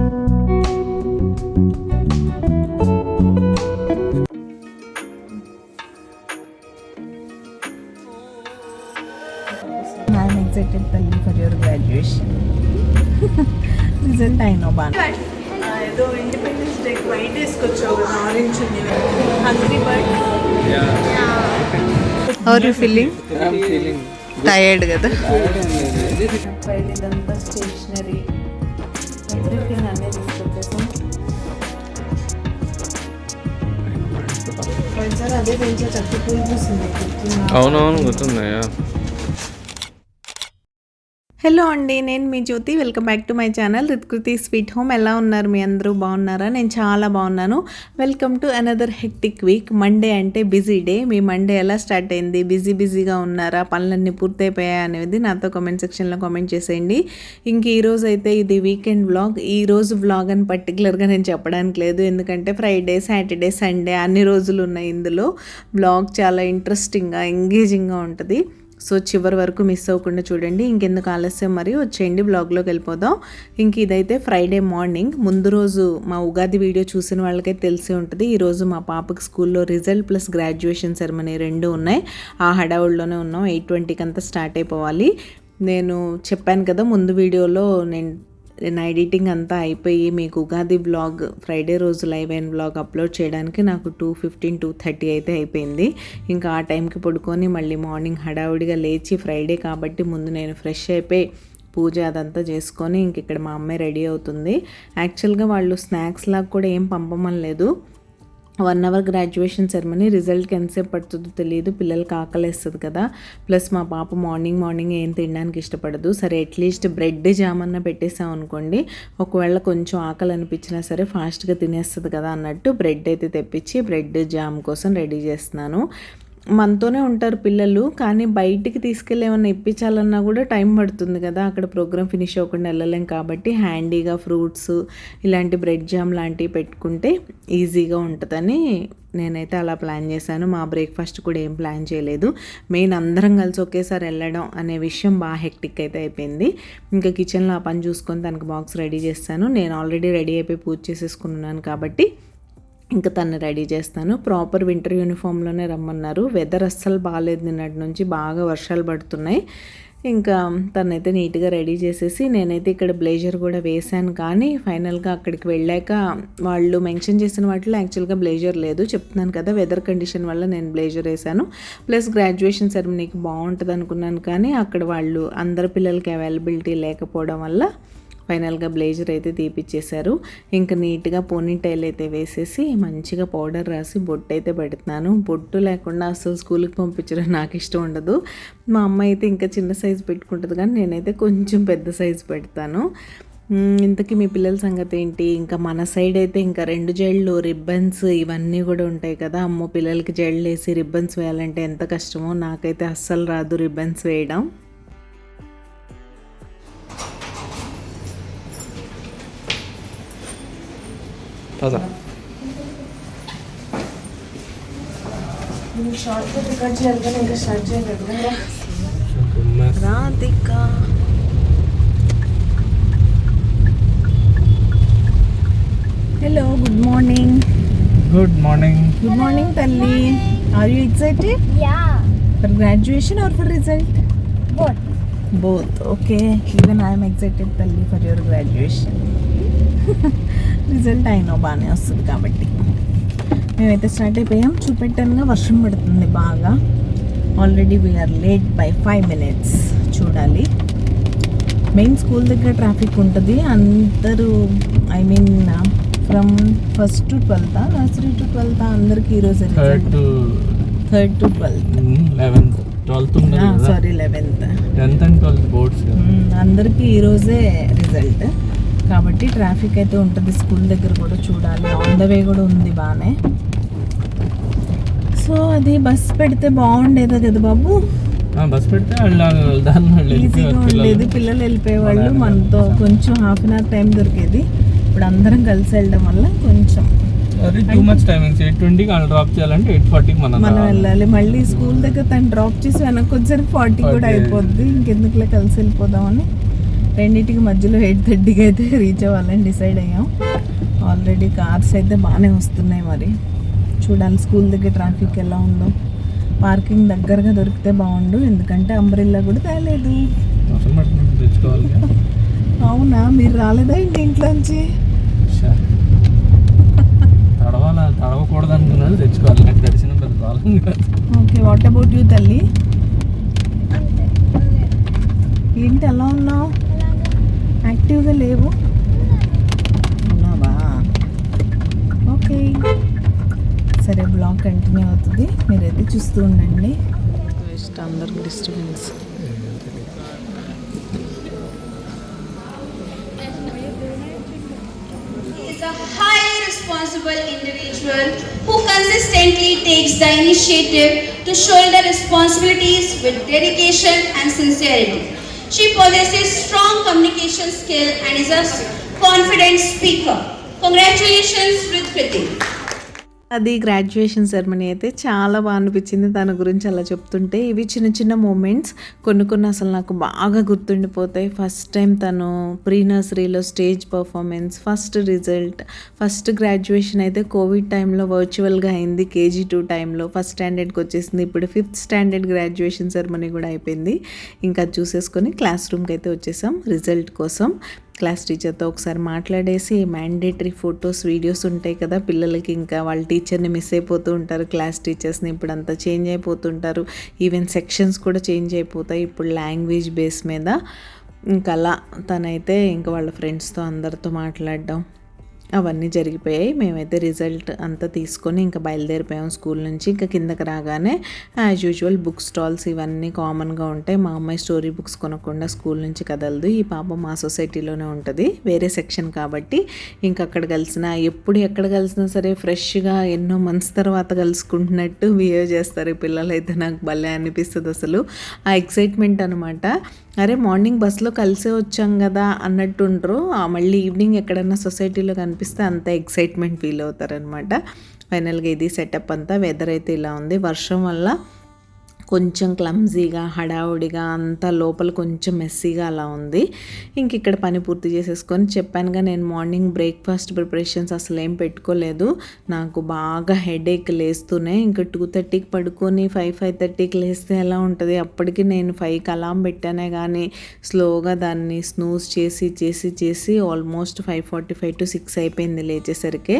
I'm excited Talli for your graduation. Result I know బాగా ఏదో independence day white వేసుకొచ్చావు కదా orange ఉంది hungry bird how are you feeling tired కదా ఇదంతా stationery everything అన్నీ తీసుకొచ్చేసాం sir అదే కొంచెం చచ్చిపోయి చూసింది అవునవును గుర్తున్నాయా. హలో అండి, నేను మీ Jyothi. Welcome back to my channel Rithkriti sweet home. ఎలా ఉన్నారు మీ అందరూ? బాగున్నారా? నేను చాలా బాగున్నాను. Welcome to another hectic week. Monday అంటే బిజీ డే. మీ మండే ఎలా స్టార్ట్ అయింది? బిజీగా ఉన్నారా? పనులన్నీ పూర్తయిపోయాయి అనేది నాతో కామెంట్ సెక్షన్లో కామెంట్ చేసేయండి. ఇంక ఈరోజు అయితే ఇది వీకెండ్ వ్లాగ్. ఈరోజు వ్లాగ్ అని పర్టికులర్గా నేను చెప్పడానికి లేదు, ఎందుకంటే ఫ్రైడే, సాటర్డే, సండే అన్ని రోజులు ఉన్నాయి ఇందులో. వ్లాగ్ చాలా ఇంట్రెస్టింగ్గా, ఎంగేజింగ్గా ఉంటుంది. సో చివరి వరకు మిస్ అవ్వకుండా చూడండి. ఇంకెందుకు ఆలస్యం, మరి వచ్చేయండి బ్లాగ్లోకి వెళ్ళిపోదాం. ఇంక ఇదైతే ఫ్రైడే మార్నింగ్. ముందు రోజు మా ఉగాది వీడియో చూసిన వాళ్ళకైతే తెలిసి ఉంటుంది. ఈరోజు మా పాపకి స్కూల్లో రిజల్ట్ ప్లస్ గ్రాడ్యుయేషన్ సెరమనీ రెండు ఉన్నాయి. ఆ హడావుల్లోనే ఉన్నాం. 8:20కి అంతా స్టార్ట్ అయిపోవాలి. నేను చెప్పాను కదా ముందు వీడియోలో, నా ఎడిటింగ్ అంతా అయిపోయి మీకు ఉగాది బ్లాగ్ ఫ్రైడే రోజు లైవ్ అయిన బ్లాగ్ అప్లోడ్ చేయడానికి నాకు 2:15, 2:30 అయితే అయిపోయింది. ఇంకా ఆ టైంకి పడుకొని మళ్ళీ మార్నింగ్ హడావుడిగా లేచి, ఫ్రైడే కాబట్టి ముందు నేను ఫ్రెష్ అయిపోయి పూజ అదంతా చేసుకొని ఇంక ఇక్కడ మా అమ్మాయి రెడీ అవుతుంది. యాక్చువల్గా వాళ్ళు స్నాక్స్ లాగా కూడా ఏం పంపమని లేదు. 1 hour గ్రాడ్యుయేషన్ సెరమనీ. రిజల్ట్కి ఎంతసేపు పడుతుందో తెలియదు, పిల్లలకి ఆకలేస్తుంది కదా. ప్లస్ మా పాప మార్నింగ్ ఏం తినడానికి ఇష్టపడదు. సరే అట్లీస్ట్ బ్రెడ్ జామ్ అన్న పెట్టేసాం అనుకోండి, ఒకవేళ కొంచెం ఆకలి అనిపించినా సరే ఫాస్ట్గా తినేస్తుంది కదా అన్నట్టు బ్రెడ్ అయితే తెప్పించి బ్రెడ్ జామ్ కోసం రెడీ చేస్తున్నాను. మనతోనే ఉంటారు పిల్లలు, కానీ బయటికి తీసుకెళ్ళి ఏమన్నా ఇప్పించాలన్నా కూడా టైం పడుతుంది కదా, అక్కడ ప్రోగ్రామ్ ఫినిష్ అవ్వకుండా వెళ్ళలేం. కాబట్టి హ్యాండీగా ఫ్రూట్స్ ఇలాంటి బ్రెడ్ జామ్ లాంటివి పెట్టుకుంటే ఈజీగా ఉంటుందని నేనైతే అలా ప్లాన్ చేశాను. మా బ్రేక్ఫాస్ట్ కూడా ఏం ప్లాన్ చేయలేదు. మెయిన్ అందరం కలిసి ఒకేసారి వెళ్ళడం అనే విషయం బాగా హెక్టిక్ అయితే అయిపోయింది. ఇంకా కిచెన్లో ఆ పని చూసుకొని తనకు బాక్స్ రెడీ చేస్తాను. నేను ఆల్రెడీ రెడీ అయిపోయి పూజ చేసేసుకున్నాను కాబట్టి ఇంకా తను రెడీ చేస్తాను. ప్రాపర్ వింటర్ యూనిఫామ్లోనే రమ్మన్నారు. వెదర్ అస్సలు బాగాలేదు, నిన్నటి నుంచి బాగా వర్షాలు పడుతున్నాయి. ఇంకా తనైతే నీట్గా రెడీ చేసేసి, నేనైతే ఇక్కడ బ్లేజర్ కూడా వేశాను. కానీ ఫైనల్గా అక్కడికి వెళ్ళాక వాళ్ళు మెన్షన్ చేసిన వాటిలో యాక్చువల్గా బ్లేజర్ లేదు. చెప్తున్నాను కదా, వెదర్ కండిషన్ వల్ల నేను బ్లేజర్ వేశాను. ప్లస్ గ్రాడ్యుయేషన్ సెరమనీకి బాగుంటుంది అనుకున్నాను, కానీ అక్కడ వాళ్ళు అందరి పిల్లలకి అవైలబిలిటీ లేకపోవడం వల్ల ఫైనల్గా బ్లేజర్ అయితే తీపిచ్చేశారు. ఇంకా నీట్గా పోనీ టైల్ అయితే వేసేసి మంచిగా పౌడర్ రాసి బొట్టు అయితే పెడుతున్నాను. బొట్టు లేకుండా అసలు స్కూల్కి పంపించడం నాకు ఇష్టం ఉండదు. మా అమ్మ అయితే ఇంకా చిన్న సైజు పెట్టుకుంటుంది, కానీ నేనైతే కొంచెం పెద్ద సైజు పెడతాను. ఇంతకీ మీ పిల్లల సంగతి ఏంటి? ఇంకా మన సైడ్ అయితే ఇంకా 2 జెళ్ళు, రిబ్బన్స్ ఇవన్నీ కూడా ఉంటాయి కదా. అమ్మో, పిల్లలకి జెళ్ళు వేసి రిబ్బన్స్ వేయాలంటే ఎంత కష్టమో. నాకైతే అస్సలు రాదు రిబ్బన్స్ వేయడం. Radhika, hello, good morning. Good morning తల్లి. Are you excited? For graduation or for result? Both. Okay. Even I am excited తల్లి for your graduation. రిజల్ట్ అయినా బాగానే వస్తుంది కాబట్టి. మేమైతే స్టార్ట్ అయిపోయాం. చూపెట్టానుగా వర్షం పడుతుంది బాగా. Already we are late by 5 minutes. చూడాలి. మెయిన్ స్కూల్ దగ్గర ట్రాఫిక్ ఉంటుంది. అందరూ from 1st to 12th, nursery to 12th అందరికి ఈరోజు result. 3rd to 12th, 11th, 11th, 10th and 12th boards. అందరికీ ఈరోజే రిజల్ట్ కాబట్టి ట్రాఫిక్ అయితే ఉంటుంది. స్కూల్ దగ్గర కూడా చూడాలి. ఆన్ ద వే కూడా ఉంది బాగానే. సో అది బస్ పెడితే బాగుండేది కదా బాబు. బస్ పెడితే ఈజీగా ఉండేది, పిల్లలు వెళ్ళిపోయేవాళ్ళు, మనతో కొంచెం హాఫ్ అన్ అవర్ టైం దొరికేది. ఇప్పుడు అందరం కలిసి వెళ్ళడం వల్ల కొంచెం టూ మచ్ టైమింగ్స్. 8:20కి వాళ్ళు డ్రాప్ చేయాలంటే 8:40కి మనం వెళ్ళాలి. మళ్ళీ స్కూల్ దగ్గర తను డ్రాప్ చేసి వెనక్కి వచ్చేసరికి 40 కూడా అయిపోద్ది. ఇంకెందుకులే కలిసి వెళ్ళిపోదామని రెండింటికి మధ్యలో 8:30కి అయితే రీచ్ అవ్వాలని డిసైడ్ అయ్యాం. ఆల్రెడీ కార్స్ అయితే బాగానే వస్తున్నాయి. మరి చూడాలి స్కూల్ దగ్గర ట్రాఫిక్ ఎలా ఉందో. పార్కింగ్ దగ్గరగా దొరికితే బాగుండు, ఎందుకంటే అంబ్రెల్లా కూడా తేలేదు. తెచ్చుకోవాలి. అవునా, మీరు రాలేదా ఇంటి ఇంట్లోంచి? తడవకూడదు అనుకున్నాను, తెచ్చుకోవాలి. నాకు దర్శనం పెద్ద ప్రాబ్లం కాదు. ఓకే, వాట్ అబౌట్ యూ తల్లి? ఏంటి అలా ఉన్నావు? యాక్టివ్గా లేవు. ఉన్నావా? ఓకే సరే, బ్లాగ్ కంటిన్యూ అవుతుంది, మీరైతే చూస్తూ ఉండండి. ఇష్టం అందరికి disturbance. Is a highly responsible individual who consistently takes the initiative to shoulder responsibilities with dedication and sincerity. She possesses strong communication skill and is a confident speaker. Congratulations, Ritviti. అది graduation ceremony అయితే చాలా బాగా అనిపించింది తన గురించి అలా చెప్తుంటే. ఇవి చిన్న చిన్న మూమెంట్స్, కొన్ని అసలు నాకు బాగా గుర్తుండిపోతాయి. ఫస్ట్ టైం తను ప్రీ నర్సరీలో stage performance, first result, first graduation అయితే కోవిడ్ టైంలో వర్చువల్గా అయింది. KG2 టైంలో ఫస్ట్ స్టాండర్డ్కి వచ్చేసింది. ఇప్పుడు 5th స్టాండర్డ్ గ్రాడ్యుయేషన్ సెరమనీ కూడా అయిపోయింది. ఇంకా చూసేసుకొని క్లాస్ రూమ్కి అయితే వచ్చేసాం రిజల్ట్ కోసం. క్లాస్ టీచర్తో ఒకసారి మాట్లాడేసి మ్యాండేటరీ ఫొటోస్, వీడియోస్ ఉంటాయి కదా పిల్లలకి, ఇంకా వాళ్ళ టీచర్ని మిస్ అయిపోతూ ఉంటారు. క్లాస్ టీచర్స్ని ఇప్పుడు అంతా చేంజ్ అయిపోతుంటారు. ఈవెన్ సెక్షన్స్ కూడా చేంజ్ అయిపోతాయి ఇప్పుడు లాంగ్వేజ్ బేస్ మీద. ఇంకా అలా తనైతే ఇంకా వాళ్ళ ఫ్రెండ్స్తో అందరితో మాట్లాడడం అవన్నీ జరిగిపోయాయి. మేమైతే రిజల్ట్ అంతా తీసుకొని ఇంకా బయలుదేరిపోయాం స్కూల్ నుంచి. ఇంకా కిందకి రాగానే యాజ్ యూజువల్ బుక్ స్టాల్స్ ఇవన్నీ కామన్గా ఉంటాయి. మా అమ్మాయి స్టోరీ బుక్స్ కొనకుండా స్కూల్ నుంచి కదలదు. ఈ పాప మా సొసైటీలోనే ఉంటుంది, వేరే సెక్షన్ కాబట్టి. ఇంకా అక్కడ ఎక్కడ కలిసినా సరే ఫ్రెష్గా ఎన్నో మంత్స్ తర్వాత కలుసుకుంటున్నట్టు బిహేవ్ చేస్తారు ఈ పిల్లలు అయితే. నాకు భలే అనిపిస్తుంది అసలు ఆ ఎక్సైట్మెంట్ అనమాట. అరే మార్నింగ్ బస్లో కలిసే వచ్చాం కదా అన్నట్టుండ్రు, మళ్ళీ ఈవినింగ్ ఎక్కడన్నా సొసైటీలో కనిపిస్తే అంత ఎక్సైట్మెంట్ ఫీల్ అవుతారనమాట. ఫైనల్గా ఇది సెటప్ అంతా. వెదర్ అయితే ఇలా ఉంది. వర్షం వల్ల కొంచెం క్లమ్జీగా, హడావుడిగా, అంతా లోపల కొంచెం మెస్సీగా అలా ఉంది. ఇంక ఇక్కడ పని పూర్తి చేసేసుకొని చెప్పానుగా నేను మార్నింగ్ బ్రేక్ఫాస్ట్ ప్రిపరేషన్స్ అసలు ఏం పెట్టుకోలేదు. నాకు బాగా హెడేక్ లేస్తూనే ఇంకా 2:30కి పడుకొని 5:30కి లేస్తే ఎలా ఉంటుంది. అప్పటికి నేను 5కి అలారం పెట్టానే కానీ స్లోగా దాన్ని స్నూజ్ చేసి ఆల్మోస్ట్ 5:45 to 6 అయిపోయింది లేచేసరికి.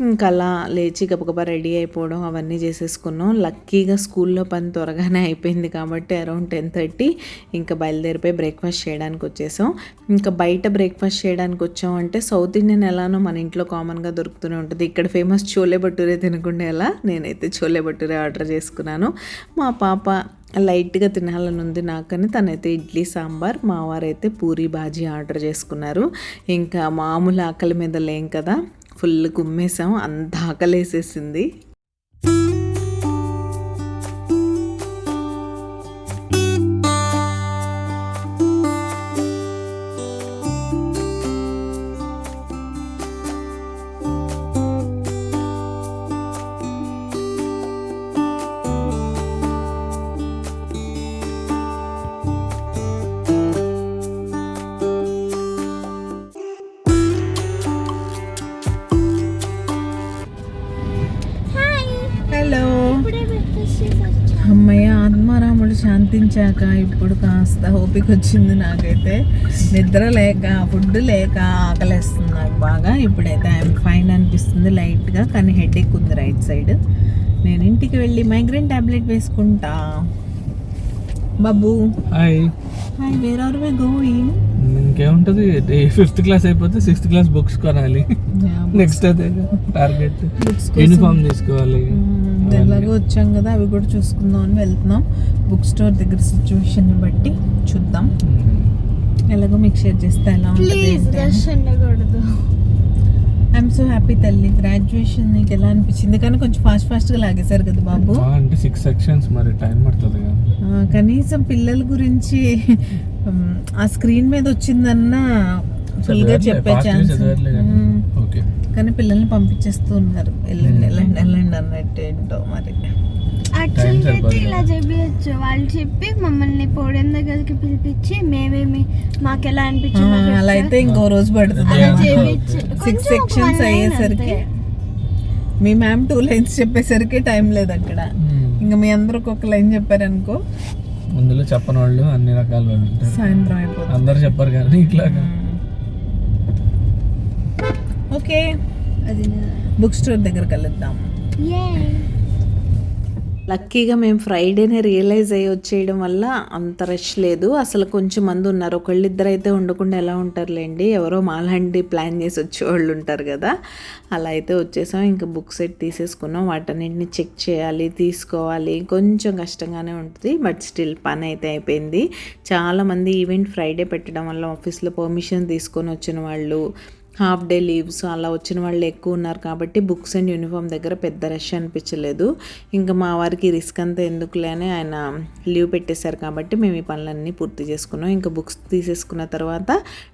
ఇంకా అలా లేచి గబగబా రెడీ అయిపోవడం అవన్నీ చేసేసుకున్నాం. లక్కీగా స్కూల్లో పని త్వరగానే అయిపోయింది కాబట్టి అరౌండ్ 10:30 ఇంకా బయలుదేరిపోయి బ్రేక్ఫాస్ట్ చేయడానికి వచ్చేసాం. ఇంకా బయట బ్రేక్ఫాస్ట్ చేయడానికి వచ్చాం అంటే సౌత్ ఇండియన్ ఎలానో మన ఇంట్లో కామన్గా దొరుకుతూనే ఉంటుంది. ఇక్కడ ఫేమస్ చోలే భటూరే తినకుండా ఎలా, నేనైతే చోలే భటూరే ఆర్డర్ చేసుకున్నాను. మా పాప లైట్గా తినాలని ఉంది నాకని తనైతే ఇడ్లీ సాంబార్, మా వారైతే పూరీ బాజీ ఆర్డర్ చేసుకున్నారు. ఇంకా మామూలు ఆకలి మీద లేం కదా, ఫుల్ గుమ్మేసాం, అంత ఆకలేసేసింది. హలో, అమ్మయ్య ఆత్మారాముడు శాంతించాక ఇప్పుడు కాస్త ఓపిక వచ్చింది నాకైతే. నిద్ర లేక, ఫుడ్ లేక ఆకలేస్తుంది నాకు బాగా. ఇప్పుడైతే ఐఎమ్ ఫైన్ అనిపిస్తుంది లైట్గా, కానీ హెడేక్ ఉంది రైట్ సైడ్. నేను ఇంటికి వెళ్ళి మైగ్రేన్ ట్యాబ్లెట్ వేసుకుంటా. బాబు hi, where are we going? ఇంకేముంటుంది, 5th క్లాస్ అయిపోతే 6th క్లాస్ బుక్స్ కొనాలి. నెక్స్ట్ అదే టార్గెట్. యూనిఫామ్ తీసుకోవాలి. ఎలాగో వచ్చాం కదా, అవి కూడా చూసుకుందాం అని వెళ్తున్నాం. బుక్ స్టోర్ దగ్గర సిచ్యువేషన్ని బట్టి చూద్దాం. ఎలాగో మీకు షేర్ చేస్తే ఎలా ఉంటుంది. ఐఎమ్ సో హ్యాపీ తల్లి. గ్రాడ్యుయేషన్ నీకు ఎలా అనిపించింది? కానీ కొంచెం ఫాస్ట్గా లాగేశారు కదా బాబు. అంటే 6 సెక్షన్స్, మరి టైం పడుతుంది కదా. కనీసం పిల్లల గురించి ఆ స్క్రీన్ మీద వచ్చిందన్నా ఫుల్గా చెప్పే ఛాన్స్. ఓకే కానీ పిల్లల్ని పంపించేస్తూ ఉన్నారు, వెళ్ళండి వెళ్ళండి వెళ్ళండి అన్నట్టు. ఏంటో మరి యాక్చువల్గా అయితే ఇలా చెప్పచ్చు, వాళ్ళు చెప్పి మమ్మల్ని పోడియం దగ్గరికి పిలిపించి మేమేమి మాకు ఎలా అనిపించింది అలా అయితే ఇంకో రోజు పడుతుంది. 6 సెక్షన్స్ అయ్యేసరికి మీ మ్యామ్ 2 లైన్స్ చెప్పేసరికి టైం లేదు అక్కడ. ఇంకా మీ అందరూ ఒక్కొక్క లైన్ చెప్పారనుకో, అందులో చెప్పని వాళ్ళు అన్ని రకాల వాళ్ళు ఉంటారు. సాయంత్రం అయిపోతుంది. అందరు చెప్పరు కానీ ఇట్లాగా. ఓకే, అది బుక్ స్టోర్ దగ్గర కలుద్దాం. ఏ లక్కీగా మేము ఫ్రైడేనే రియలైజ్ అయ్యి వచ్చేయడం వల్ల అంత రష్ లేదు. అసలు కొంచెం మంది ఉన్నారు, ఒకళ్ళిద్దరు అయితే ఉండకుండా ఎలా ఉంటారులేండి, ఎవరో మాలాంటి ప్లాన్ చేసి వచ్చేవాళ్ళు ఉంటారు కదా, అలా అయితే వచ్చేసాం. ఇంకా బుక్ సెట్ తీసేసుకున్నాం, వాటన్నింటిని చెక్ చేయాలి, తీసుకోవాలి, కొంచెం కష్టంగానే ఉంటుంది, బట్ స్టిల్ పని అయితే అయిపోయింది. చాలామంది ఈవెంట్ ఫ్రైడే పెట్టడం వల్ల ఆఫీస్లో పర్మిషన్ తీసుకొని వచ్చిన వాళ్ళు, హాఫ్ డే లీవ్స్ అలా వచ్చిన వాళ్ళు ఎక్కువ ఉన్నారు కాబట్టి బుక్స్ అండ్ యూనిఫామ్ దగ్గర పెద్ద రష్ అనిపించలేదు. ఇంకా మా వారికి రిస్క్ అంతా ఎందుకులే అని ఆయన లీవ్ పెట్టేశారు కాబట్టి మేము ఈ పనులన్నీ పూర్తి చేసుకున్నాం. ఇంకా బుక్స్ తీసేసుకున్న తర్వాత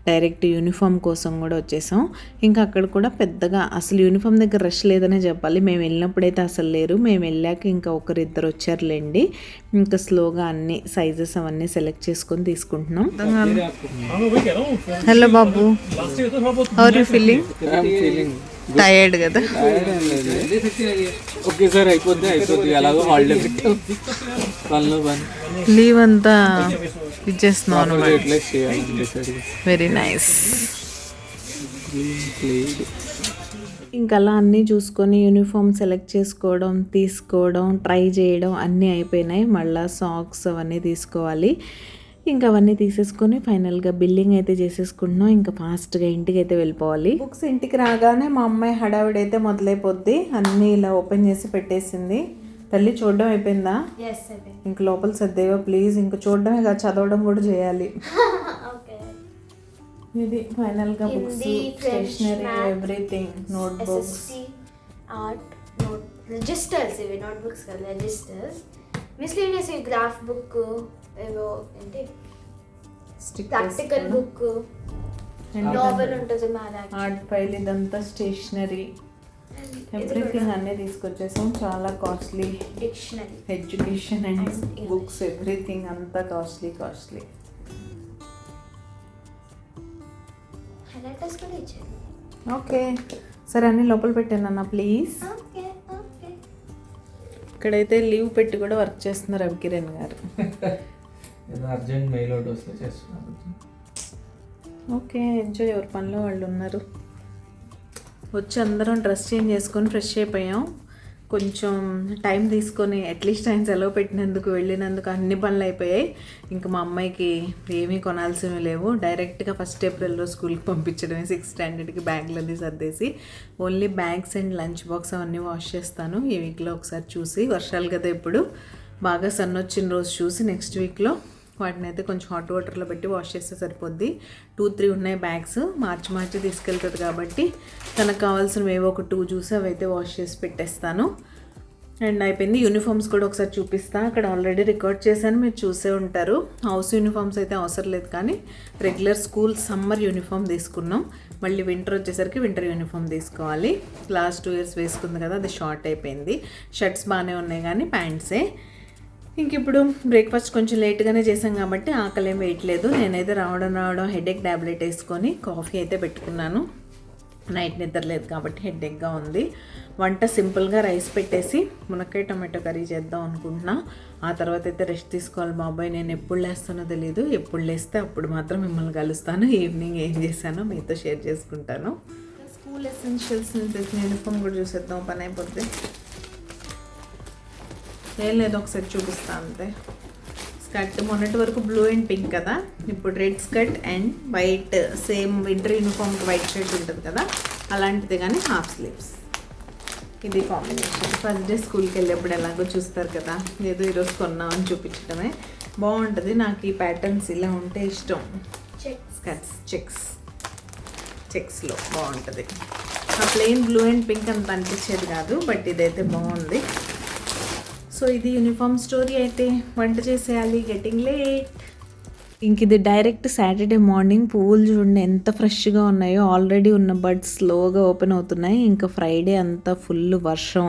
డైరెక్ట్ యూనిఫామ్ కోసం కూడా వచ్చేసాం. ఇంకా అక్కడ కూడా పెద్దగా అసలు యూనిఫామ్ దగ్గర రష్ లేదనే చెప్పాలి. మేము వెళ్ళినప్పుడైతే అసలు లేరు, మేము వెళ్ళాక ఇంకా ఒకరిద్దరు వచ్చారులేండి. ఇంకా స్లోగా అన్ని సైజెస్ అవన్నీ సెలెక్ట్ చేసుకొని తీసుకుంటున్నాం. హలో బాబు, how are you feeling? Tired కదా? ఒకేసారి అయిపోద్ది ఎలాగో హాలిడే పనిలో పని లీవ్ అంతా ఇచ్చేస్తున్నాం అనమాట. యూటిలైజ్ చేయాలి. Very nice. ఇంకా అలా అన్నీ చూసుకొని యూనిఫామ్ సెలెక్ట్ చేసుకోవడం, తీసుకోవడం, ట్రై చేయడం అన్నీ అయిపోయినాయి. మళ్ళీ సాక్స్ అవన్నీ తీసుకోవాలి. ఇంకా అవన్నీ తీసేసుకొని ఫైనల్గా బిల్లింగ్ అయితే చేసేసుకుంటున్నాం. ఇంకా ఫాస్ట్గా ఇంటికి అయితే వెళ్ళిపోవాలి. బుక్స్ ఇంటికి రాగానే మా అమ్మాయి హడావిడి అయితే మొదలైపోద్ది. అన్నీ ఇలా ఓపెన్ చేసి పెట్టేసింది. తల్లి చూడడం అయిపోయిందా? ఇంక లోపల సర్దేవా ప్లీజ్. ఇంకా చూడడమే కాదు, చదవడం కూడా చేయాలి. ఇది ఫైనల్గా books, stationery, everything, note books, art note registers, ఇవి నోట్ బుక్స్ కదా రిజిస్టర్స్, మిస్లీనియస్ గ్రాఫ్ బుక్, ఏవో ఏంటి ప్రాక్టికల్ బుక్, నావెల్ ఉంటుంది మ్యాథ్స్, ఆర్ట్ ఫైల్, ఇదంతా స్టేషనరీ, ఎవ్రీథింగ్ అన్నీ తీసుకొచ్చేసాం. చాలా costly dictionary, education and books, everything అంతా కాస్ట్లీ. హైలైటర్స్ కూడా ఇచ్చారు. ఓకే సరే, అన్నీ లోపల పెట్టాను అన్న ప్లీజ్. ఓకే ఇక్కడైతే లీవ్ పెట్టి కూడా వర్క్ చేస్తున్నారు రవికిరణ్ గారు. అర్జెంట్ మెయిల్ ఒకటి వస్తే చేస్తున్నాను. ఓకే, ఎంజాయ్, ఎవరి పనిలో వాళ్ళు ఉన్నారు. వచ్చి అందరం డ్రెస్ చేంజ్ చేసుకొని ఫ్రెష్ అయిపోయాం. కొంచెం టైం తీసుకొని అట్లీస్ట్ ఆయన సెలవు పెట్టినందుకు, వెళ్ళినందుకు అన్ని పనులు అయిపోయాయి. ఇంకా మా అమ్మాయికి ఏమీ కొనాల్సినవి లేవు. డైరెక్ట్గా 1 ఏప్రిల్లో స్కూల్కి పంపించడమే. 6th స్టాండర్డ్కి బ్యాగ్లన్నీ సర్దేసి only bags and lunch box అవన్నీ వాష్ చేస్తాను ఈ వీక్లో ఒకసారి చూసి. వర్షాలు కదా ఇప్పుడు, బాగా సన్ వచ్చిన రోజు చూసి నెక్స్ట్ వీక్లో వాటిని అయితే కొంచెం హాట్ వాటర్లో పెట్టి వాష్ చేస్తే సరిపోద్ది. 2-3 ఉన్నాయి బ్యాగ్స్, మార్చి తీసుకెళ్తుంది కాబట్టి తనకు కావాల్సినవి ఏవో ఒక 2 చూసి అవి అయితే వాష్ చేసి పెట్టేస్తాను. అండ్ అయిపోయింది. యూనిఫామ్స్ కూడా ఒకసారి చూపిస్తాను. అక్కడ ఆల్రెడీ రికార్డ్ చేశాను, మీరు చూసే ఉంటారు. హౌస్ యూనిఫామ్స్ అయితే అవసరం లేదు, కానీ రెగ్యులర్ స్కూల్ సమ్మర్ యూనిఫామ్ తీసుకున్నాం. మళ్ళీ వింటర్ వచ్చేసరికి వింటర్ యూనిఫామ్ తీసుకోవాలి. లాస్ట్ 2 years వేసుకుంది కదా, అది షార్ట్ అయిపోయింది. షర్ట్స్ బాగానే ఉన్నాయి కానీ ప్యాంట్సే. ఇంక ఇప్పుడు బ్రేక్ఫాస్ట్ కొంచెం లేట్గానే చేసాం కాబట్టి ఆకలి ఏం వేయట్లేదు. నేనైతే రావడం హెడేక్ ట్యాబ్లెట్ వేసుకొని కాఫీ అయితే పెట్టుకున్నాను. నైట్ నిద్ర లేదు కాబట్టి హెడేక్గా ఉంది. వంట సింపుల్గా రైస్ పెట్టేసి మునక్కాయ టమాటో కర్రీ చేద్దాం అనుకుంటున్నా. ఆ తర్వాత అయితే రెస్ట్ తీసుకోవాలి బాబాయ్. నేను ఎప్పుడు లేస్తానో తెలియదు, ఎప్పుడు లేస్తే అప్పుడు మాత్రం మిమ్మల్ని కలుస్తాను. ఈవినింగ్ ఏం చేశానో మీతో షేర్ చేసుకుంటాను. స్కూల్ ఎసెన్షియల్స్ యూనిఫామ్ కూడా చూసేద్దాం, పని అయిపోద్ది. ఏం లేదు, ఒకసారి చూపిస్తాను అంతే. స్కర్ట్ మొన్నటి వరకు బ్లూ అండ్ పింక్ కదా, ఇప్పుడు red skirt and white, same winter యూనిఫామ్కి వైట్ షర్ట్ ఉంటుంది కదా అలాంటిది, కానీ హాఫ్ స్లీవ్స్. ఇది కాంబినేషన్. ఫస్ట్ డే స్కూల్కి వెళ్ళేప్పుడు ఎలాగో చూస్తారు కదా, ఏదో ఈరోజు కొన్నామని చూపించడమే బాగుంటుంది. నాకు ఈ ప్యాటర్న్స్ ఇలా ఉంటే ఇష్టం. స్కర్ట్స్ చెక్స్లో బాగుంటుంది. ఆ ప్లెయిన్ బ్లూ అండ్ పింక్ అంత అనిపించేది కాదు, బట్ ఇదైతే బాగుంది. సో ఇది యూనిఫామ్ స్టోరీ. అయితే వంట చేసేయాలి, గెటింగ్ లేట్. ఇంక ఇది డైరెక్ట్ సాటర్డే మార్నింగ్. పువ్వులు చూడండి ఎంత ఫ్రెష్గా ఉన్నాయో. ఆల్రెడీ ఉన్న బడ్స్ స్లోగా ఓపెన్ అవుతున్నాయి. ఇంకా ఫ్రైడే అంతా ఫుల్ వర్షం.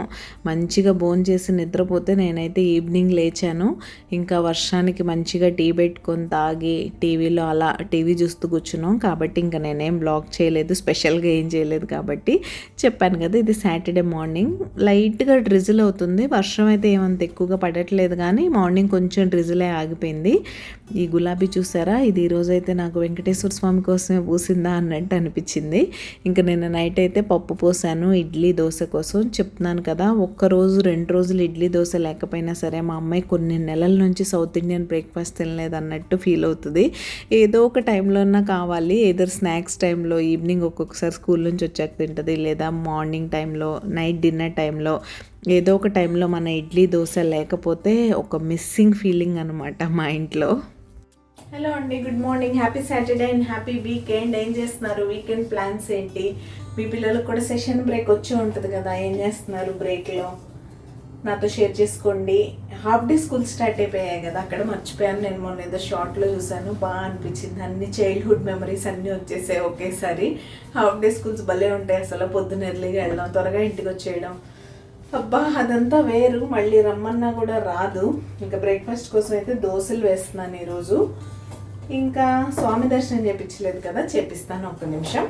మంచిగా భోంచేసి నిద్రపోతే నేనైతే ఈవినింగ్ లేచాను. ఇంకా వర్షానికి మంచిగా టీ పెట్టుకొని తాగి టీవీలో అలా టీవీ చూస్తూ కూర్చున్నాం. కాబట్టి ఇంకా నేనేం బ్లాగ్ చేయలేదు, స్పెషల్గా ఏం చేయలేదు. కాబట్టి చెప్పాను కదా, ఇది సాటర్డే మార్నింగ్. లైట్గా డ్రిజిల్ అవుతుంది. వర్షం అయితే ఏమంత ఎక్కువగా పడట్లేదు, కానీ మార్నింగ్ కొంచెం డ్రిజిలే ఆగిపోయింది. ఈ గులాబీ చూసారా, ఇది ఈరోజు అయితే నాకు వెంకటేశ్వర స్వామి కోసమే పూసిందా అన్నట్టు అనిపించింది. ఇంకా నేను నైట్ అయితే పప్పు పోసాను ఇడ్లీ దోశ కోసం. చెప్తున్నాను కదా, ఒక్కరోజు 2 రోజులు ఇడ్లీ దోశ లేకపోయినా సరే మా అమ్మాయి కొన్ని నెలల నుంచి సౌత్ ఇండియన్ బ్రేక్ఫాస్ట్ తినలేదు అన్నట్టు ఫీల్ అవుతుంది. ఏదో ఒక టైంలోనా కావాలి. ఏదో స్నాక్స్ టైంలో, ఈవినింగ్ ఒక్కొక్కసారి స్కూల్ నుంచి వచ్చాక తింటుంది, లేదా మార్నింగ్ టైంలో, నైట్ డిన్నర్ టైంలో, ఏదో ఒక టైంలో మన ఇడ్లీ దోశ లేకపోతే ఒక మిస్సింగ్ ఫీలింగ్ అనమాట మా ఇంట్లో. హలో అండి, good morning, happy Saturday and happy weekend. ఏం చేస్తున్నారు? వీకెండ్ ప్లాన్స్ ఏంటి? మీ పిల్లలకు కూడా సెషన్ బ్రేక్ వచ్చి ఉంటుంది కదా, ఏం చేస్తున్నారు బ్రేక్లో నాతో షేర్ చేసుకోండి. హాఫ్ డే స్కూల్ స్టార్ట్ అయిపోయాయి కదా, అక్కడ మర్చిపోయాను. నేను మొన్న ఏదో షార్ట్లో చూసాను, బాగా అనిపించింది. అన్ని చైల్డ్హుడ్ మెమరీస్ అన్నీ వచ్చేసాయి ఒకేసారి. హాఫ్ డే స్కూల్స్ భలే ఉంటాయి అసలు. పొద్దున్న ఎర్లీగా వెళ్ళడం, త్వరగా ఇంటికి వచ్చేయడం, అబ్బా అదంతా వేరు. మళ్ళీ రమ్మన్నా కూడా రాదు. ఇంకా బ్రేక్ఫాస్ట్ కోసం అయితే దోశలు వేస్తున్నాను ఈరోజు. ఇంకా స్వామి దర్శనం చేయించలేదు కదా, చేపిస్తాను, ఒక్క నిమిషం.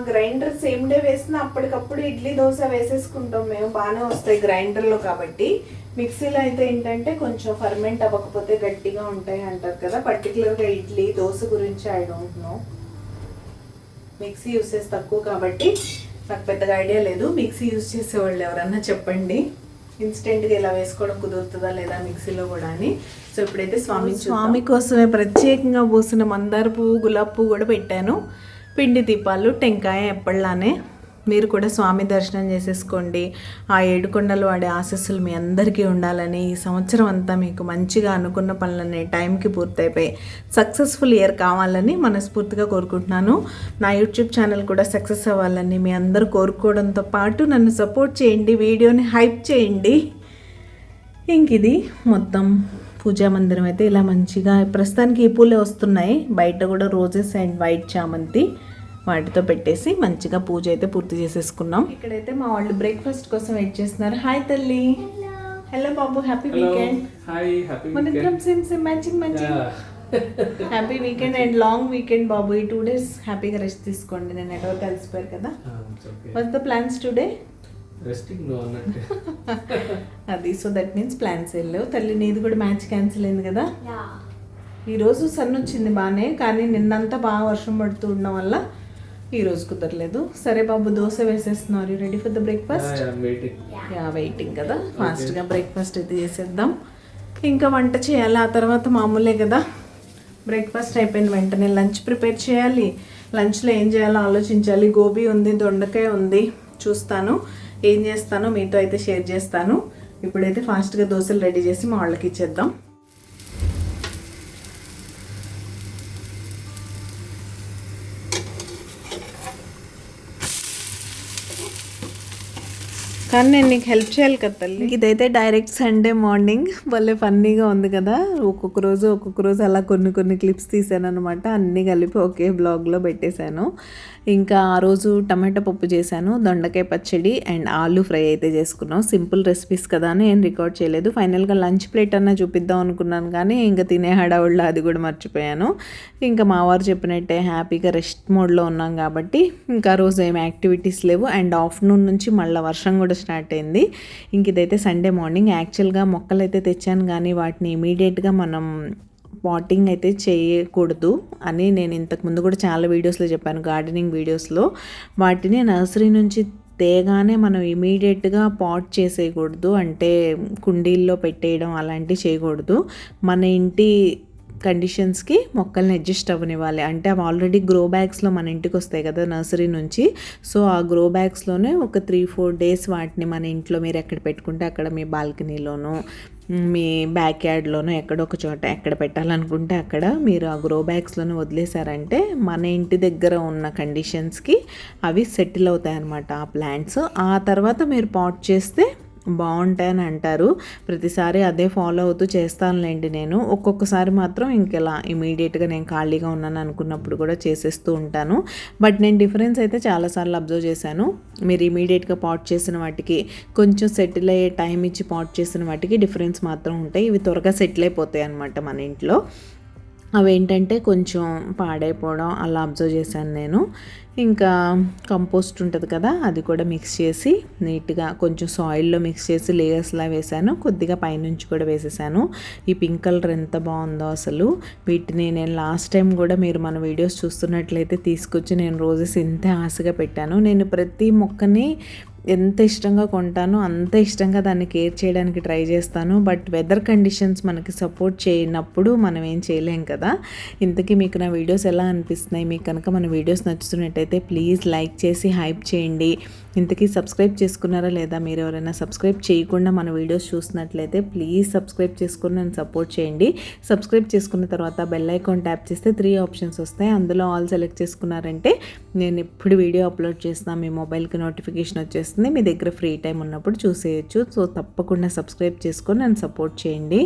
గ్రైండర్ సేమ్ డే వేసిన అప్పటికప్పుడు ఇడ్లీ దోశ వేసేసుకుంటాం మేము, బాగానే వస్తాయి గ్రైండర్లో. కాబట్టి మిక్సీలో అయితే ఏంటంటే కొంచెం ఫర్మెంట్ అవ్వకపోతే గట్టిగా ఉంటాయి అంటారు కదా. పర్టికులర్గా ఇడ్లీ దోశ గురించి I don't know. Mixie usage తక్కువ కాబట్టి నాకు పెద్దగా ఐడియా లేదు. మిక్సీ యూజ్ చేసేవాళ్ళు ఎవరన్నా చెప్పండి, ఇన్స్టెంట్గా ఇలా వేసుకోవడం కుదురుతుందా లేదా మిక్సీలో కూడా అని. సో ఇప్పుడైతే స్వామి కోసమే ప్రత్యేకంగా పూసిన మందార పువ్వు, గులాబీ పువ్వు కూడా పెట్టాను. పిండి దీపాలు, టెంకాయ ఎప్పటిలానే. మీరు కూడా స్వామి దర్శనం చేసేసుకోండి. ఆ 7 కొండలు వాడే ఆశీస్సులు మీ అందరికీ ఉండాలని, ఈ సంవత్సరం అంతా మీకు మంచిగా అనుకున్న పనులన్నీ టైంకి పూర్తయిపోయి సక్సెస్ఫుల్ ఇయర్ కావాలని మనస్ఫూర్తిగా కోరుకుంటున్నాను. నా యూట్యూబ్ ఛానల్ కూడా సక్సెస్ అవ్వాలని మీ అందరూ కోరుకోవడంతో పాటు నన్ను సపోర్ట్ చేయండి, వీడియోని హైప్ చేయండి. ఇంక ఇది మొత్తం పూజా మందిరం అయితే ఇలా మంచిగా, ప్రస్తుతానికి ఈ పూలే వస్తున్నాయి. బయట కూడా రోజెస్ అండ్ వైట్ చామంతి వాటితో పెట్టేసి మంచిగా పూజ అయితే పూర్తి చేసేసుకున్నాం. ఇక్కడైతే మా వాళ్ళు బ్రేక్ఫాస్ట్ కోసం వెయిట్ చేస్తున్నారు. హాయ్ తల్లి. హలో బాబు, హ్యాపీ వీకెండ్. మన ఇద్దరం same matching happy weekend and long weekend బాబు. ఈ 2 days హ్యాపీగా రెస్ట్ తీసుకోండి. నేను ఎటో కలిసిపోయారు కదా. What's the plans today? అది సో దట్ మీన్స్ ప్లాన్స్ వెళ్ళావు. తల్లి నీది కూడా మ్యాచ్ క్యాన్సిల్ అయింది కదా. ఈరోజు సన్ వచ్చింది బాగానే, కానీ నిన్నంతా బాగా వర్షం పడుతూ ఉండడం వల్ల ఈరోజు కుదరలేదు. సరే బాబు, దోశ వేసేస్తున్నారు. Ready for the breakfast? Waiting కదా. ఫాస్ట్గా బ్రేక్ఫాస్ట్ అయితే చేసేద్దాం. ఇంకా వంట చేయాలి, ఆ తర్వాత మామూలే కదా. బ్రేక్ఫాస్ట్ అయిపోయిన వెంటనే లంచ్ ప్రిపేర్ చేయాలి. లంచ్లో ఏం చేయాలో ఆలోచించాలి. గోబీ ఉంది, దొండకాయ ఉంది, చూస్తాను ఏం చేస్తానో మీతో అయితే షేర్ చేస్తాను. ఇప్పుడైతే ఫాస్ట్గా దోశలు రెడీ చేసి మా వాళ్ళకి ఇచ్చేద్దాం. కానీ నేను నీకు హెల్ప్ చేయాలి కదా తల్లి. ఇదైతే డైరెక్ట్ సండే మార్నింగ్. భలే ఫన్నీగా ఉంది కదా. ఒక్కొక్క రోజు అలా కొన్ని క్లిప్స్ తీసాను అనమాట. అన్నీ కలిపి ఒకే బ్లాగ్లో పెట్టేశాను. ఇంకా ఆ రోజు టమాటా పప్పు చేశాను, దొండకాయ పచ్చడి అండ్ ఆలూ ఫ్రై అయితే చేసుకున్నాం. సింపుల్ రెసిపీస్ కదా అని ఏం రికార్డ్ చేయలేదు. ఫైనల్గా లంచ్ ప్లేట్ అన్నా చూపిద్దాం అనుకున్నాను, కానీ ఇంకా తినే హడావుల్లో అది కూడా మర్చిపోయాను. ఇంకా మా వారు చెప్పినట్టే హ్యాపీగా రెస్ట్ మోడ్లో ఉన్నాం కాబట్టి ఇంకా రోజు ఏం యాక్టివిటీస్ లేవు. అండ్ ఆఫ్టర్నూన్ నుంచి మళ్ళీ వర్షం కూడా స్టార్ట్ అయింది. ఇంక ఇదైతే సండే మార్నింగ్. యాక్చువల్గా మొక్కలు అయితే తెచ్చాను, కానీ వాటిని ఇమీడియట్గా మనం పాటింగ్ అయితే చేయకూడదు అని నేను ఇంతకుముందు కూడా చాలా వీడియోస్లో చెప్పాను, గార్డెనింగ్ వీడియోస్లో. వాటిని నర్సరీ నుంచి తేగానే మనం ఇమీడియట్గా పాట్ చేసేయకూడదు, అంటే కుండీల్లో పెట్టేయడం అలాంటివి చేయకూడదు. మన ఇంటి కండిషన్స్కి మొక్కల్ని అడ్జస్ట్ అవ్వనివ్వాలి. అంటే అవి ఆల్రెడీ గ్రో బ్యాగ్స్లో మన ఇంటికి వస్తాయి కదా నర్సరీ నుంచి. సో ఆ గ్రో బ్యాగ్స్లోనే ఒక 3-4 డేస్ వాటిని మన ఇంట్లో మీరు ఎక్కడ పెట్టుకుంటే అక్కడ మీ బాల్కనీలోనూ మీ బ్యాక్ యార్డ్లోనూ ఎక్కడో ఒక చోట ఎక్కడ పెట్టాలనుకుంటే అక్కడ మీరు ఆ గ్రో బ్యాగ్స్లోనే వదిలేశారంటే మన ఇంటి దగ్గర ఉన్న కండిషన్స్కి అవి సెటిల్ అవుతాయి అన్నమాట ఆ ప్లాంట్స్. ఆ తర్వాత మీరు పాట్ చేస్తే బాగుంటాయని అంటారు. ప్రతిసారి అదే ఫాలో అవుతూ చేస్తానులేండి నేను. ఒక్కొక్కసారి మాత్రం ఇంకెలా ఇమీడియట్గా నేను ఖాళీగా ఉన్నాను అనుకున్నప్పుడు కూడా చేసేస్తూ ఉంటాను. బట్ నేను డిఫరెన్స్ అయితే చాలాసార్లు అబ్జర్వ్ చేశాను. మీరు ఇమీడియట్గా పాట్ చేసిన వాటికి కొంచెం సెటిల్ అయ్యే టైం ఇచ్చి పాట్ చేసిన వాటికి డిఫరెన్స్ మాత్రం ఉంటాయి. ఇవి త్వరగా సెటిల్ అయిపోతాయి అన్నమాట మన ఇంట్లో. అవేంటంటే కొంచెం పాడైపోవడం అలా అబ్జర్వ్ చేశాను నేను. ఇంకా కంపోస్ట్ ఉంటుంది కదా, అది కూడా మిక్స్ చేసి నీట్గా కొంచెం సాయిల్లో మిక్స్ చేసి లేయర్స్లా వేసాను. కొద్దిగా పైనుంచి కూడా వేసేసాను. ఈ పింక్ కలర్ ఎంత బాగుందో అసలు. వీటిని నేను లాస్ట్ టైం కూడా మీరు మన వీడియోస్ చూస్తున్నట్లయితే తీసుకొచ్చి నేను రోజెస్ ఇంతే ఆశగా పెట్టాను. నేను ప్రతి మొక్కని ఎంత ఇష్టంగా కొంటానో అంత ఇష్టంగా దాన్ని కేర్ చేయడానికి ట్రై చేస్తాను. బట్ వెదర్ కండిషన్స్ మనకి సపోర్ట్ చేయనప్పుడు మనం ఏం చేయలేం కదా. ఇంతకీ మీకు నా వీడియోస్ ఎలా అనిపిస్తున్నాయి? మీకు కనుక మన వీడియోస్ నచ్చుతున్నట్టయితే ప్లీజ్ లైక్ చేసి హైప్ చేయండి. ఇంతకీ సబ్స్క్రైబ్ చేసుకున్నారా లేదా? మీరు ఎవరైనా సబ్స్క్రైబ్ చేయకుండా మన వీడియోస్ చూసినట్లయితే ప్లీజ్ సబ్స్క్రైబ్ చేసుకుని నన్ను సపోర్ట్ చేయండి. సబ్స్క్రైబ్ చేసుకున్న తర్వాత బెల్ ఐకాన్ ట్యాప్ చేస్తే 3 ఆప్షన్స్ వస్తాయి. అందులో ఆల్ సెలెక్ట్ చేసుకున్నారంటే నేను ఎప్పుడు వీడియో అప్లోడ్ చేసినా మీ మొబైల్కి నోటిఫికేషన్ వచ్చేస్తుంది. మీ దగ్గర ఫ్రీ టైం ఉన్నప్పుడు చూసేయచ్చు. సో తప్పకుండా సబ్స్క్రైబ్ చేసుకొని నన్ను సపోర్ట్ చేయండి.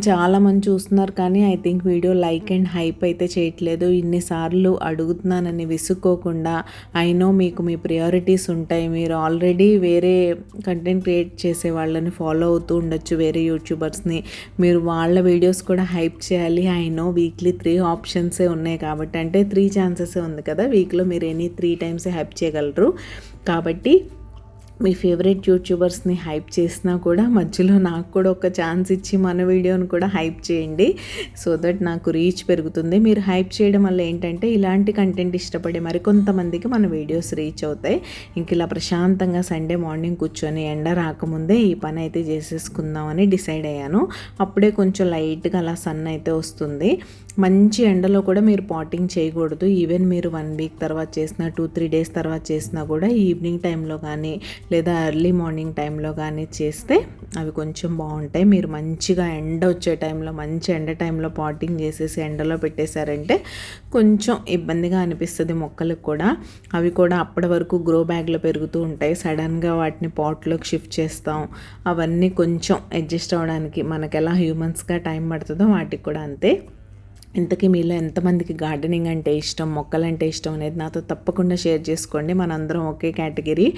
చాలామంది చూస్తున్నారు కానీ I think video like and hype అయితే చేయట్లేదు. ఇన్నిసార్లు అడుగుతున్నానని విసుక్కోకుండా, ఐ నో మీకు మీ ప్రియారిటీస్ ఉంటాయి. మీరు ఆల్రెడీ వేరే కంటెంట్ క్రియేట్ చేసే వాళ్ళని ఫాలో అవుతూ ఉండొచ్చు, వేరే యూట్యూబర్స్ని. మీరు వాళ్ళ వీడియోస్ కూడా హైప్ చేయాలి. ఐ నో వీక్లీ 3 ఆప్షన్సే ఉన్నాయి కాబట్టి, అంటే 3 ఛాన్సెసే ఉంది కదా, వీక్లో మీరు ఎనీ 3 టైమ్సే హైప్ చేయగలరు. కాబట్టి మీ ఫేవరెట్ యూట్యూబర్స్ని హైప్ చేసినా కూడా మధ్యలో నాకు కూడా ఒక ఛాన్స్ ఇచ్చి మన వీడియోని కూడా హైప్ చేయండి. సో దట్ నాకు రీచ్ పెరుగుతుంది. మీరు హైప్ చేయడం వల్ల ఏంటంటే ఇలాంటి కంటెంట్ ఇష్టపడే మరికొంతమందికి మన వీడియోస్ రీచ్ అవుతాయి. ఇంక ఇలా ప్రశాంతంగా సండే మార్నింగ్ కూర్చొని ఎండ రాకముందే ఈ పని అయితే చేసేసుకుందామని డిసైడ్ అయ్యాను. అప్పుడే కొంచెం లైట్గా అలా సన్ అయితే వస్తుంది. మంచి ఎండలో కూడా మీరు పాటింగ్ చేయకూడదు. ఈవెన్ మీరు 1 వీక్ తర్వాత చేసినా 2-3 డేస్ తర్వాత చేసినా కూడా ఈవినింగ్ టైంలో కానీ లేదా ఎర్లీ మార్నింగ్ టైంలో కానీ చేస్తే అవి కొంచెం బాగుంటాయి. మీరు మంచిగా ఎండ వచ్చే టైంలో, మంచి ఎండ టైంలో పాటింగ్ చేసేసి ఎండలో పెట్టేశారంటే కొంచెం ఇబ్బందిగా అనిపిస్తుంది మొక్కలకు కూడా. అవి కూడా అప్పటి వరకు గ్రో బ్యాగ్లో పెరుగుతూ ఉంటాయి. సడన్గా వాటిని పాట్లోకి షిఫ్ట్ చేస్తాం. అవన్నీ కొంచెం అడ్జస్ట్ అవ్వడానికి మనకు ఎలా హ్యూమన్స్గా టైం పడుతుందో వాటికి కూడా అంతే. ఇంతకీ మీలో ఎంతమందికి గార్డెనింగ్ అంటే ఇష్టం, మొక్కలంటే ఇష్టం అనేది నాతో తప్పకుండా షేర్ చేసుకోండి. మనందరం ఒకే కేటగిరీ.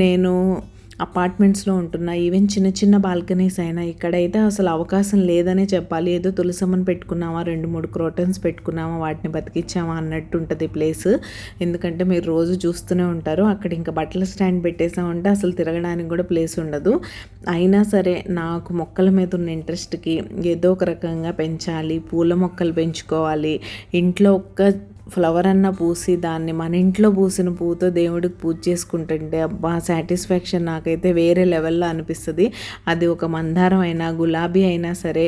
నేను అపార్ట్మెంట్స్లో ఉంటున్నా. ఈవెన్ చిన్న చిన్న బాల్కనీస్ అయినా ఇక్కడైతే అసలు అవకాశం లేదనే చెప్పాలి. ఏదో తులసమ్మని పెట్టుకున్నామా, 2-3 క్రోటన్స్ పెట్టుకున్నామా, వాటిని బతికిచ్చామా అన్నట్టు ఉంటుంది ప్లేస్. ఎందుకంటే మీరు రోజు చూస్తూనే ఉంటారు. అక్కడ ఇంకా బట్టల స్టాండ్ పెట్టేసామంటే అసలు తిరగడానికి కూడా ప్లేస్ ఉండదు. అయినా సరే నాకు మొక్కల మీద ఉన్న ఇంట్రెస్ట్కి ఏదో ఒక రకంగా పెంచాలి, పూల మొక్కలు పెంచుకోవాలి, ఇంట్లో ఒక్క ఫ్లవర్ అన్న పూసి దాన్ని మన ఇంట్లో పూసిన పువ్వుతో దేవుడికి పూజ చేసుకుంటుంటే అబ్బా సాటిస్ఫాక్షన్ నాకైతే వేరే లెవెల్లో అనిపిస్తుంది. అది ఒక మందారం అయినా గులాబీ అయినా సరే,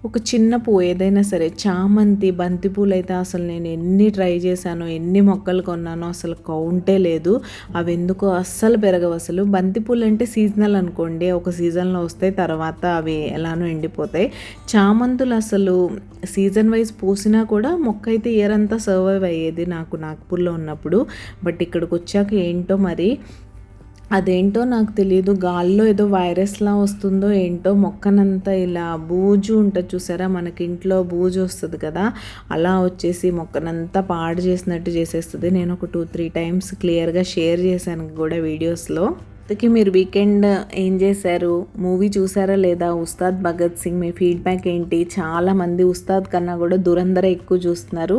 ఒక చిన్న పువ్వు ఏదైనా సరే, చామంతి, బంతి పూలు అయితే అసలు నేను ఎన్ని ట్రై చేశానో, ఎన్ని మొక్కలు కొన్నానో అసలు కౌంటే లేదు. అవి ఎందుకో అస్సలు పెరగవు అసలు. బంతి పూలు అంటే సీజనల్ అనుకోండి, ఒక సీజన్లో వస్తాయి, తర్వాత అవి ఎలానో ఎండిపోతాయి. చామంతులు అసలు సీజన్ వైజ్ పూసినా కూడా మొక్క అయితే ఇయర్ అంతా సర్వైవ్ అయ్యేది నాకు నాగ్పూర్లో ఉన్నప్పుడు. బట్ ఇక్కడికి వచ్చాక ఏంటో మరి అదేంటో నాకు తెలియదు, గాల్లో ఏదో వైరస్లా వస్తుందో ఏంటో మొక్కనంతా ఇలా బూజు ఉంటుంది చూసారా, మనకి ఇంట్లో బూజు వస్తుంది కదా, అలా వచ్చేసి మొక్కనంతా పాడు చేసినట్టు చేసేస్తుంది. నేను ఒక 2-3 టైమ్స్ క్లియర్గా షేర్ చేశాను కూడా వీడియోస్లో. ఇంతకీ మీరు వీకెండ్ ఏం చేశారు? మూవీ చూసారా లేదా? ఉస్తాద్ భగత్ సింగ్. మీ ఫీడ్బ్యాక్ ఏంటి? చాలామంది ఉస్తాద్ కన్నా కూడా దురంధర ఎక్కువ చూస్తున్నారు.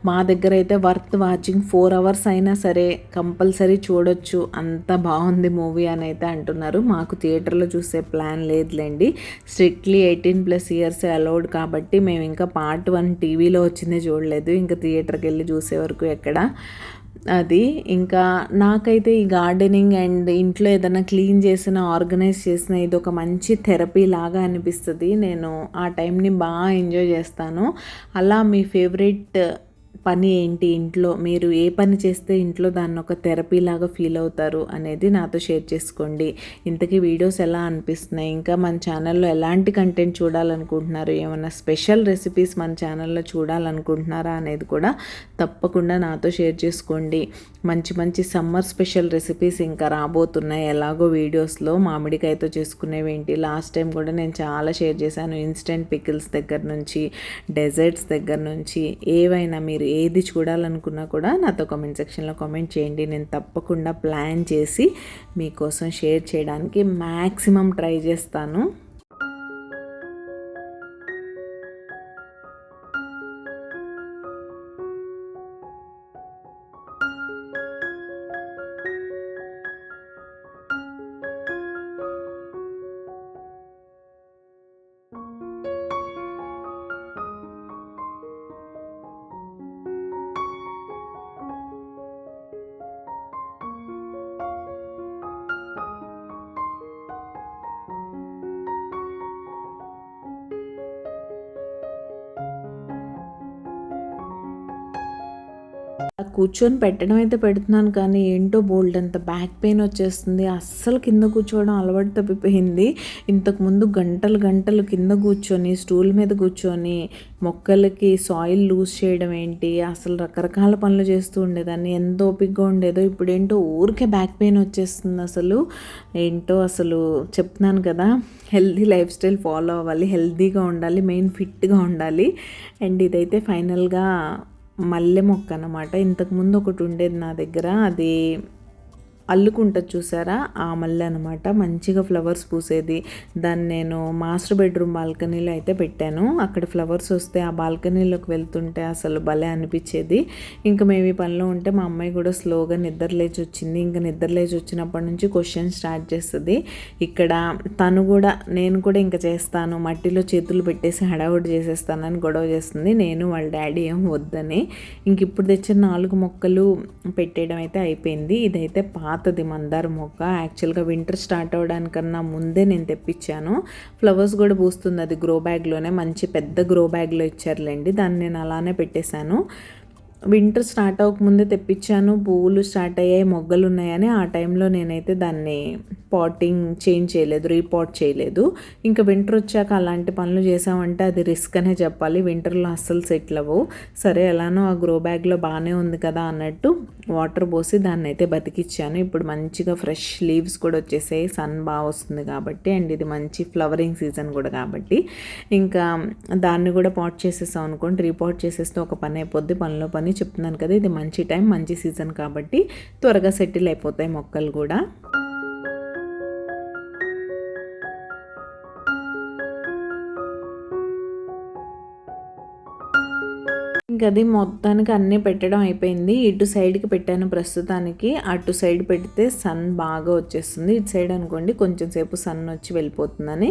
మా దగ్గర అయితే వర్త్ వాచింగ్, 4 అవర్స్ అయినా సరే కంపల్సరీ చూడొచ్చు, అంత బాగుంది మూవీ అని అయితే అంటున్నారు. మాకు థియేటర్లో చూసే ప్లాన్ లేదులేండి. స్ట్రిక్ట్లీ 18+ ఇయర్స్ అలౌడ్ కాబట్టి మేము ఇంకా పార్ట్ 1 టీవీలో వచ్చిందే చూడలేదు. ఇంకా థియేటర్కి వెళ్ళి చూసే వరకు ఎక్కడ. అది ఇంకా నాకైతే ఈ గార్డెనింగ్ అండ్ ఇంట్లో ఏదైనా క్లీన్ చేసిన ఆర్గనైజ్ చేసిన ఇది ఒక మంచి థెరపీ లాగా అనిపిస్తుంది. నేను ఆ టైంని బాగా ఎంజాయ్ చేస్తాను. అలా మీ ఫేవరెట్ పని ఏంటి, ఇంట్లో మీరు ఏ పని చేస్తే ఇంట్లో దాన్ని ఒక థెరపీ లాగా ఫీల్ అవుతారు అనేది నాతో షేర్ చేసుకోండి. ఇంతకీ వీడియోస్ ఎలా అనిపిస్తున్నాయి, ఇంకా మన ఛానల్లో ఎలాంటి కంటెంట్ చూడాలనుకుంటున్నారు, ఏమైనా స్పెషల్ రెసిపీస్ మన ఛానల్లో చూడాలనుకుంటున్నారా అనేది కూడా తప్పకుండా నాతో షేర్ చేసుకోండి. మంచి మంచి సమ్మర్ స్పెషల్ రెసిపీస్ ఇంకా రాబోతున్నాయి ఎలాగో వీడియోస్లో. మామిడికాయతో చేసుకునేవి ఏంటి, లాస్ట్ టైం కూడా నేను చాలా షేర్ చేశాను. ఇన్స్టెంట్ పికిల్స్ దగ్గర నుంచి డెజర్ట్స్ దగ్గర నుంచి ఏవైనా మీరు ఏది చూడాలనుకున్నా కూడా నాతో కామెంట్ సెక్షన్లో కామెంట్ చేయండి. నేను తప్పకుండా ప్లాన్ చేసి మీకోసం షేర్ చేయడానికి మ్యాక్సిమం ట్రై చేస్తాను. కూర్చొని పెట్టడం అయితే పెడుతున్నాను, కానీ ఏంటో బోల్డ్ అంత బ్యాక్ పెయిన్ వచ్చేస్తుంది. అస్సలు కింద కూర్చోవడం అలవాటు తప్పిపోయింది. ఇంతకుముందు గంటలు గంటలు కింద కూర్చొని స్టూల్ మీద కూర్చొని మొక్కలకి సాయిల్ లూజ్ చేయడం ఏంటి, అసలు రకరకాల పనులు చేస్తూ ఉండేదాన్ని. ఎంత ఓపికగా ఉండేదో. ఇప్పుడు ఏంటో ఊరికే బ్యాక్ పెయిన్ వచ్చేస్తుంది. ఏంటో అసలు చెప్తున్నాను కదా, హెల్దీ లైఫ్ స్టైల్ ఫాలో అవ్వాలి, హెల్దీగా ఉండాలి, మెయిన్ ఫిట్గా ఉండాలి. అండ్ ఇదైతే ఫైనల్గా మల్లె మొక్క అన్నమాట. ఇంతకుముందు ఒకటి ఉండేది నా దగ్గర, అది అల్లుకుంటుంది చూసారా, ఆ మల్లె అనమాట. మంచిగా ఫ్లవర్స్ పూసేది. దాన్ని నేను మాస్టర్ బెడ్రూమ్ బాల్కనీలో అయితే పెట్టాను. అక్కడ ఫ్లవర్స్ వస్తే ఆ బాల్కనీలోకి వెళ్తుంటే అసలు భలే అనిపించేది. ఇంకా మేము ఈ పనిలో ఉంటే మా అమ్మాయి కూడా స్లోగా నిద్ర లేచి వచ్చింది. ఇంకా నిద్ర లేచి వచ్చినప్పటి నుంచి క్వశ్చన్ స్టార్ట్ చేస్తుంది. ఇక్కడ తను కూడా, నేను కూడా ఇంకా చేస్తాను, మట్టిలో చేతులు పెట్టేసి హడావుడి చేసేస్తానని గొడవ చేస్తుంది. నేను వాళ్ళ డాడీ ఏం వద్దని ఇంక ఇప్పుడు తెచ్చిన 4 మొక్కలు పెట్టేయడం అయితే అయిపోయింది. ఇదైతే పాతది మందార మొక్క. యాక్చువల్గా వింటర్ స్టార్ట్ అవ్వడానికన్నా ముందే నేను తెప్పించాను. ఫ్లవర్స్ కూడా పూస్తుంది. అది గ్రో బ్యాగ్లోనే, మంచి పెద్ద గ్రో బ్యాగ్లో ఇచ్చారులేండి. దాన్ని నేను అలానే పెట్టేశాను. వింటర్ స్టార్ట్ అవ్వకముందే తెప్పించాను. పువ్వులు స్టార్ట్ అయ్యాయి, మొగ్గలు ఉన్నాయని. ఆ టైంలో నేనైతే దాన్ని పాటింగ్ చేంజ్ చేయలేదు, రీపాట్ చేయలేదు. ఇంకా వింటర్ వచ్చాక అలాంటి పనులు చేసామంటే అది రిస్క్ అనే చెప్పాలి. వింటర్లో అస్సలు సెటిల్ అవ్వవు. సరే ఎలానో ఆ గ్రో బ్యాగ్లో బాగానే ఉంది కదా అన్నట్టు వాటర్ పోసి దాన్ని అయితే బతికిచ్చాను. ఇప్పుడు మంచిగా ఫ్రెష్ లీవ్స్ కూడా వచ్చేసాయి, సన్ బాగా వస్తుంది కాబట్టి. అండ్ ఇది మంచి ఫ్లవరింగ్ సీజన్ కూడా కాబట్టి ఇంకా దాన్ని కూడా పాట్ చేసేసాం అనుకోండి. రీపాట్ చేసేస్తే ఒక పని అయిపోద్ది, పనిలో పని. చెప్తున్నాను కదా, ఇది మంచి టైం, మంచి సీజన్ కాబట్టి త్వరగా సెటిల్ అయిపోతాయి మొక్కలు కూడా. ఇంక అది మొత్తానికి అన్నీ పెట్టడం అయిపోయింది. ఇటు సైడ్కి పెట్టాను ప్రస్తుతానికి. అటు సైడ్ పెడితే సన్ బాగా వచ్చేస్తుంది. ఇటు సైడ్ అనుకోండి కొంచెం సేపు సన్ వచ్చి వెళ్ళిపోతుందని.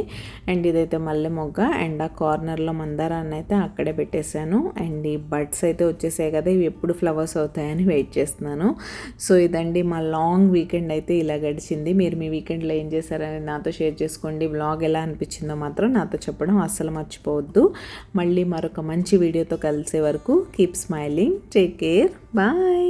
అండ్ ఇదైతే మల్లె మొగ్గ. అండ్ ఆ కార్నర్లో మందారాన్ని అయితే అక్కడే పెట్టేశాను. అండ్ ఈ బడ్స్ అయితే వచ్చేసాయి కదా, ఇవి ఎప్పుడు ఫ్లవర్స్ అవుతాయని వెయిట్ చేస్తున్నాను. సో ఇదండి మా లాంగ్ వీకెండ్ అయితే ఇలా గడిచింది. మీరు మీ వీకెండ్లో ఏం చేశారని నాతో షేర్ చేసుకోండి. వ్లాగ్ ఎలా అనిపించిందో మాత్రం నాతో చెప్పడం అస్సలు మర్చిపోవద్దు. మళ్ళీ మరొక మంచి వీడియోతో కలిసే వరకు keep smiling, take care, bye.